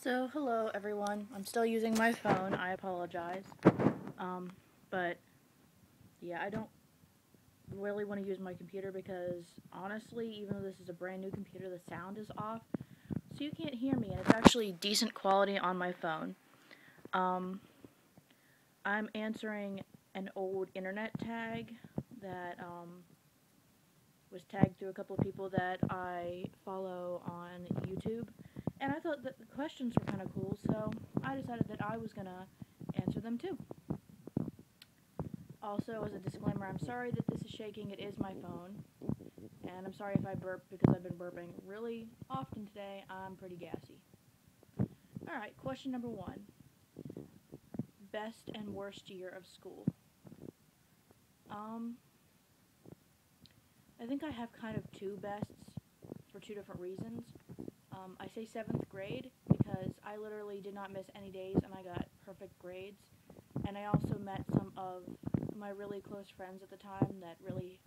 So, hello everyone. I'm still using my phone. I apologize. But yeah, I don't really want to use my computer because honestly, even though this is a brand new computer, the sound is off. So you can't hear me, and it's actually decent quality on my phone. Um, I'm answering an old internet tag that was tagged through a couple of people that I follow on YouTube. And I thought that the questions were kind of cool, so I decided that I was going to answer them too. Also, as a disclaimer, I'm sorry that this is shaking. It is my phone. And I'm sorry if I burp because I've been burping really often today. I'm pretty gassy. Alright, question number 1. Best and worst year of school. I think I have kind of two bests for two different reasons. I say 7th grade because I literally did not miss any days and I got perfect grades. And I also met some of my really close friends at the time that really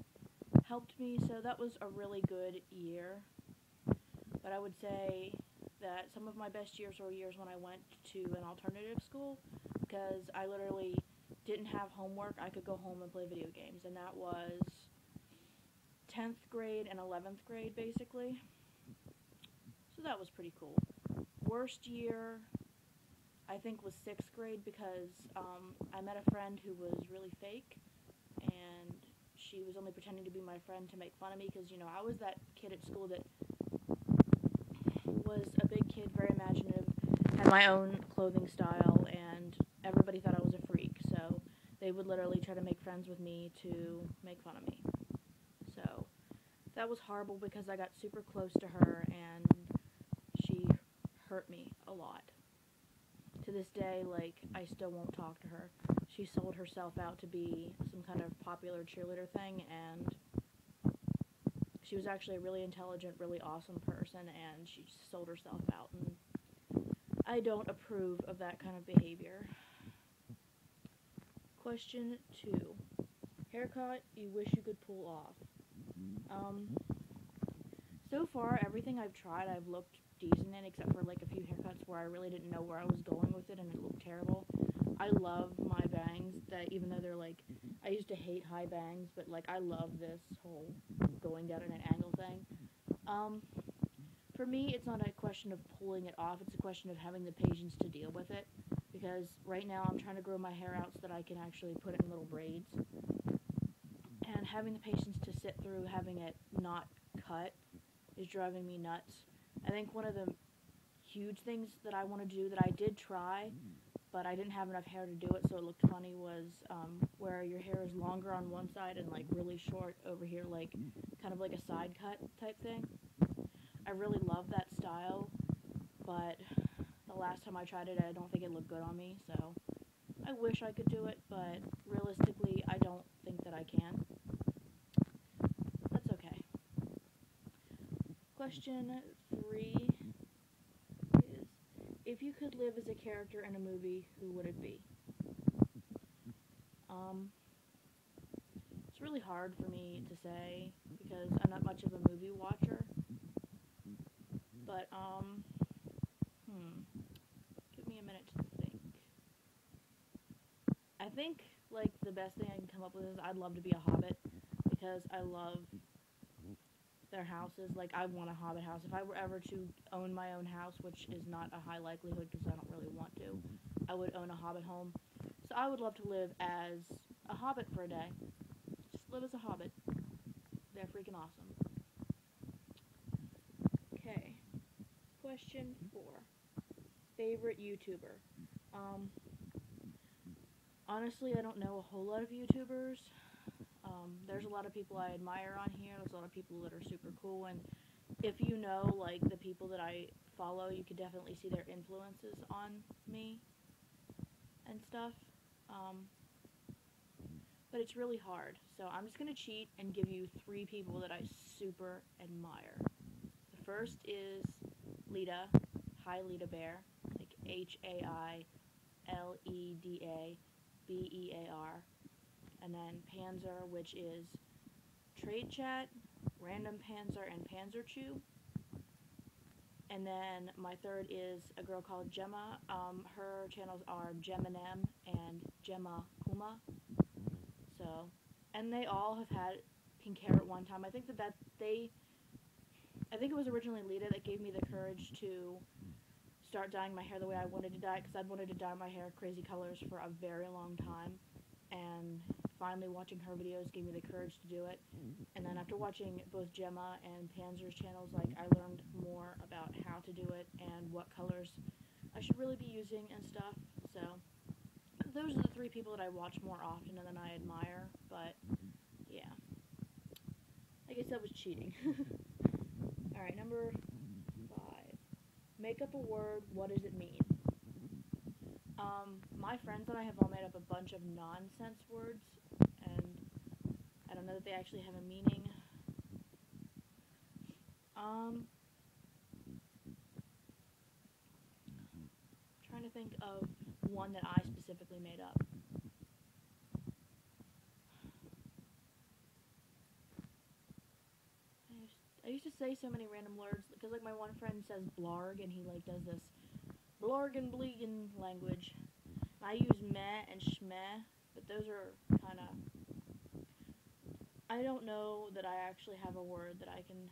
helped me, so that was a really good year. But I would say that some of my best years were years when I went to an alternative school because I literally didn't have homework. I could go home and play video games, and that was 10th grade and 11th grade basically. So that was pretty cool. Worst year, I think, was 6th grade because I met a friend who was really fake, and she was only pretending to be my friend to make fun of me because, you know, I was that kid at school that was a big kid, very imaginative, had my own clothing style, and everybody thought I was a freak, so they would literally try to make friends with me to make fun of me. So that was horrible because I got super close to her, and she hurt me a lot. To this day, like, I still won't talk to her. She sold herself out to be some kind of popular cheerleader thing, and she was actually a really intelligent, really awesome person, and she sold herself out, and I don't approve of that kind of behavior. Question 2. Haircut you wish you could pull off. So far, everything I've tried, I've looked decent in, except for like a few haircuts where I really didn't know where I was going with it and it looked terrible. I love my bangs, that even though they're like, I used to hate high bangs, but like I love this whole going down at an angle thing. For me, it's not a question of pulling it off, it's a question of having the patience to deal with it, because right now I'm trying to grow my hair out so that I can actually put it in little braids, and having the patience to sit through having it not cut is driving me nuts. I think one of the huge things that I want to do that I did try, but I didn't have enough hair to do it, so it looked funny, was where your hair is longer on one side and like really short over here, like kind of like a side cut type thing. I really love that style, but the last time I tried it, I don't think it looked good on me, so I wish I could do it, but realistically, I don't think that I can. That's okay. Question 3 is, if you could live as a character in a movie, who would it be? It's really hard for me to say because I'm not much of a movie watcher, but, give me a minute to think. I think, like, the best thing I can come up with is I'd love to be a Hobbit because I love their houses. Like, I want a Hobbit house. If I were ever to own my own house, which is not a high likelihood because I don't really want to, I would own a Hobbit home. So I would love to live as a Hobbit for a day. Just live as a Hobbit. They're freaking awesome. Okay. Question 4. Favorite YouTuber? Honestly, I don't know a whole lot of YouTubers. There's a lot of people I admire on here. There's a lot of people that are super cool, and if you know, like, the people that I follow, you could definitely see their influences on me and stuff. But it's really hard, so I'm just going to cheat and give you 3 people that I super admire. The first is Lita, Hi Lita Bear, like HAILEDABEAR, and then Panzer, which is Trade Chat, Random Panzer, and Panzer Chew, and And then my third is a girl called Gemma. Her channels are Geminem and Gemma Kuma. So, and they all have had pink hair at one time. I think I think it was originally Lita that gave me the courage to start dyeing my hair the way I wanted to dye it, because I'd wanted to dye my hair crazy colors for a very long time, and finally watching her videos gave me the courage to do it. And then after watching both Gemma and Panzer's channels, like, I learned more about how to do it and what colors I should really be using and stuff. So those are the three people that I watch more often and that I admire. But yeah, I guess that was cheating. Alright, number 5. Make up a word. What does it mean? My friends and I have all made up a bunch of nonsense words, and I don't know that they actually have a meaning. Trying to think of one that I specifically made up. I used to say so many random words, because, like, my one friend says blarg, and he, like, does this blarg and bleegin language. I use meh and shmeh, but those are kind of... I don't know that I actually have a word that I can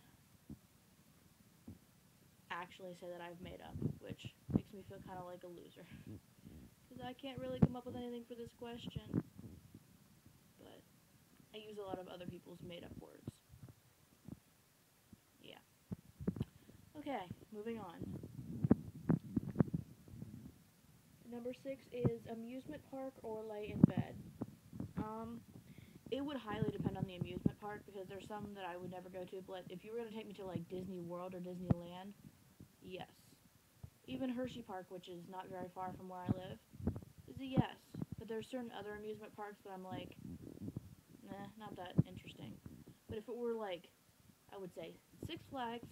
actually say that I've made up, which makes me feel kind of like a loser. Because I can't really come up with anything for this question. But I use a lot of other people's made-up words. Yeah. Okay, moving on. Number 6 is amusement park or lay in bed. It would highly depend on the amusement park, because there's some that I would never go to, but if you were going to take me to, like, Disney World or Disneyland, yes. Even Hershey Park, which is not very far from where I live, is a yes. But there's certain other amusement parks that I'm like, nah, not that interesting. But if it were, like, I would say Six Flags,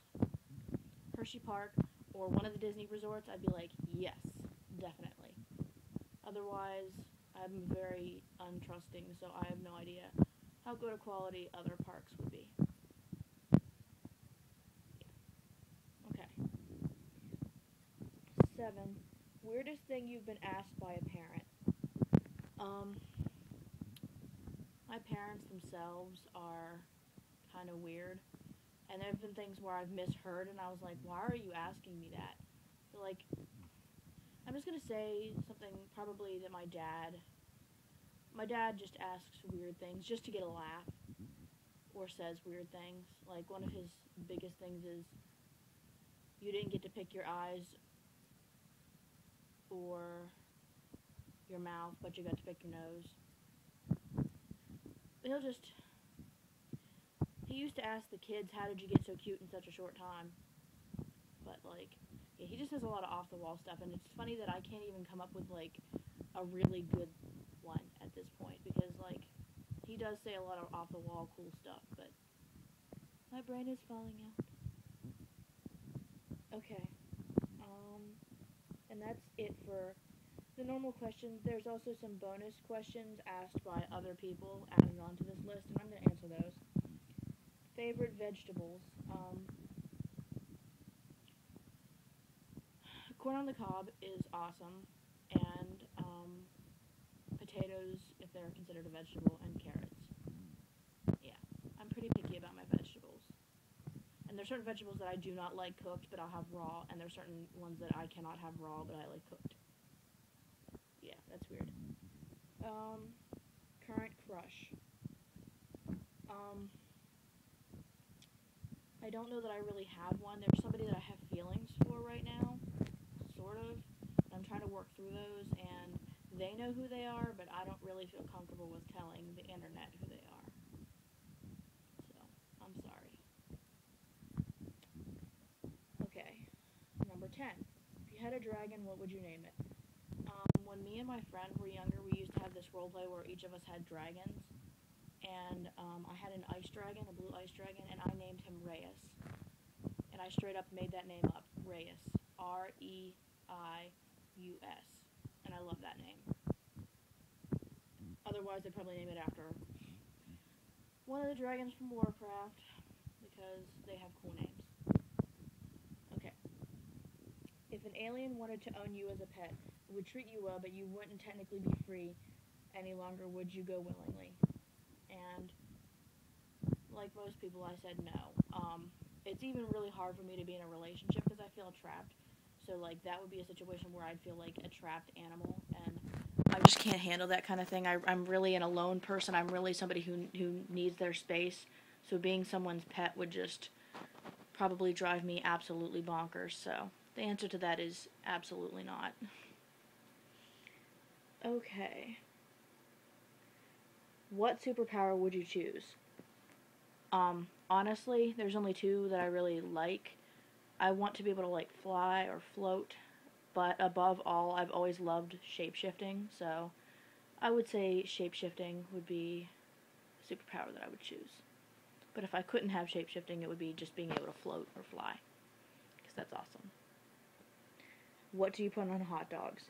Hershey Park, or one of the Disney resorts, I'd be like, yes, definitely. Otherwise, I'm very untrusting, so I have no idea how good a quality other parks would be. Yeah. Okay. 7. Weirdest thing you've been asked by a parent. My parents themselves are kind of weird, and there have been things where I've misheard, and I was like, why are you asking me that? So, like, I'm just gonna say something probably that my dad just asks weird things just to get a laugh, or says weird things. Like, one of his biggest things is, you didn't get to pick your eyes or your mouth, but you got to pick your nose. He used to ask the kids, how did you get so cute in such a short time? But, like, yeah, he just says a lot of off-the-wall stuff, and it's funny that I can't even come up with, like, a really good one at this point, because, like, he does say a lot of off-the-wall cool stuff, but my brain is falling out. Okay, and that's it for the normal questions. There's also some bonus questions asked by other people added onto this list, and I'm going to answer those. Favorite vegetables. Corn on the cob is awesome, and potatoes, if they're considered a vegetable, and carrots. Yeah, I'm pretty picky about my vegetables. And there's certain vegetables that I do not like cooked, but I'll have raw, and there's certain ones that I cannot have raw, but I like cooked. Yeah, that's weird. Current crush. I don't know that I really have one. There's somebody that I have feelings for right now, sort of. I'm trying to work through those, and they know who they are, but I don't really feel comfortable with telling the internet who they are. So, I'm sorry. Okay, number 10. If you had a dragon, what would you name it? When me and my friend were younger, we used to have this roleplay where each of us had dragons. And I had an ice dragon, a blue ice dragon, and I named him Reyes. And I straight up made that name up, Reyes. R-E-I-U-S. And I love that name. Otherwise, I'd probably name it after one of the dragons from Warcraft, because they have cool names. Okay. if an alien wanted to own you as a pet, it would treat you well, but you wouldn't technically be free any longer, would you go willingly? And like most people, I said no. It's even really hard for me to be in a relationship because I feel trapped. So, like, that would be a situation where I'd feel like a trapped animal, and I just can't handle that kind of thing. I'm really an alone person. I'm really somebody who needs their space. So being someone's pet would just probably drive me absolutely bonkers. So the answer to that is absolutely not. Okay. What superpower would you choose? Honestly, there's only two that I really like. I want to be able to, like, fly or float, but above all, I've always loved shape-shifting, so I would say shape-shifting would be a superpower that I would choose. But if I couldn't have shape-shifting, it would be just being able to float or fly, because that's awesome. What do you put on hot dogs?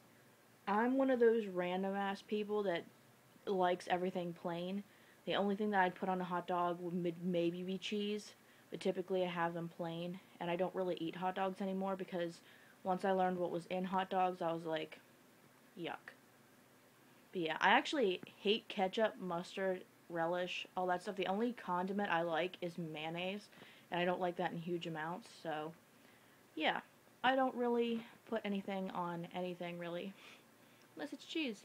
I'm one of those random-ass people that likes everything plain. The only thing that I'd put on a hot dog would maybe be cheese, but typically I have them plain, and I don't really eat hot dogs anymore because once I learned what was in hot dogs, I was like, yuck. But yeah, I actually hate ketchup, mustard, relish, all that stuff. The only condiment I like is mayonnaise, and I don't like that in huge amounts, so yeah, I don't really put anything on anything, really, unless it's cheese.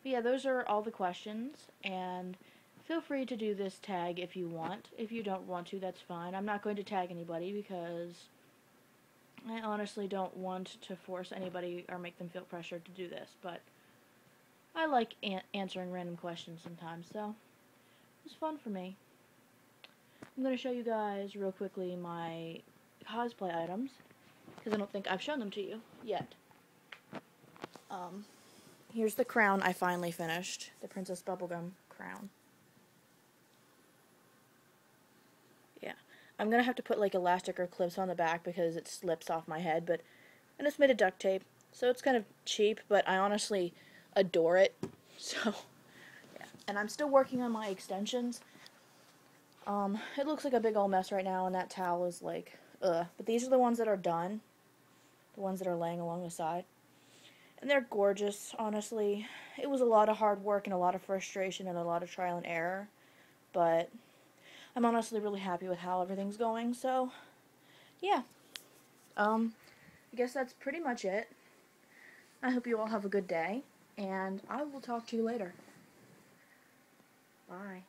But yeah, those are all the questions, and feel free to do this tag if you want. If you don't want to, that's fine. I'm not going to tag anybody because I honestly don't want to force anybody or make them feel pressured to do this, but I like answering random questions sometimes, so it was fun for me. I'm going to show you guys real quickly my cosplay items, because I don't think I've shown them to you yet. Here's the crown I finally finished, the Princess Bubblegum crown. Yeah, I'm going to have to put like elastic or clips on the back because it slips off my head, but I just made a duct tape, so it's kind of cheap, but I honestly adore it. So, yeah. And I'm still working on my extensions. It looks like a big old mess right now, and that towel is like, ugh. But these are the ones that are done. The ones that are laying along the side. And they're gorgeous, honestly. It was a lot of hard work and a lot of frustration and a lot of trial and error. But I'm honestly really happy with how everything's going, so, yeah. I guess that's pretty much it. I hope you all have a good day, and I will talk to you later. Bye.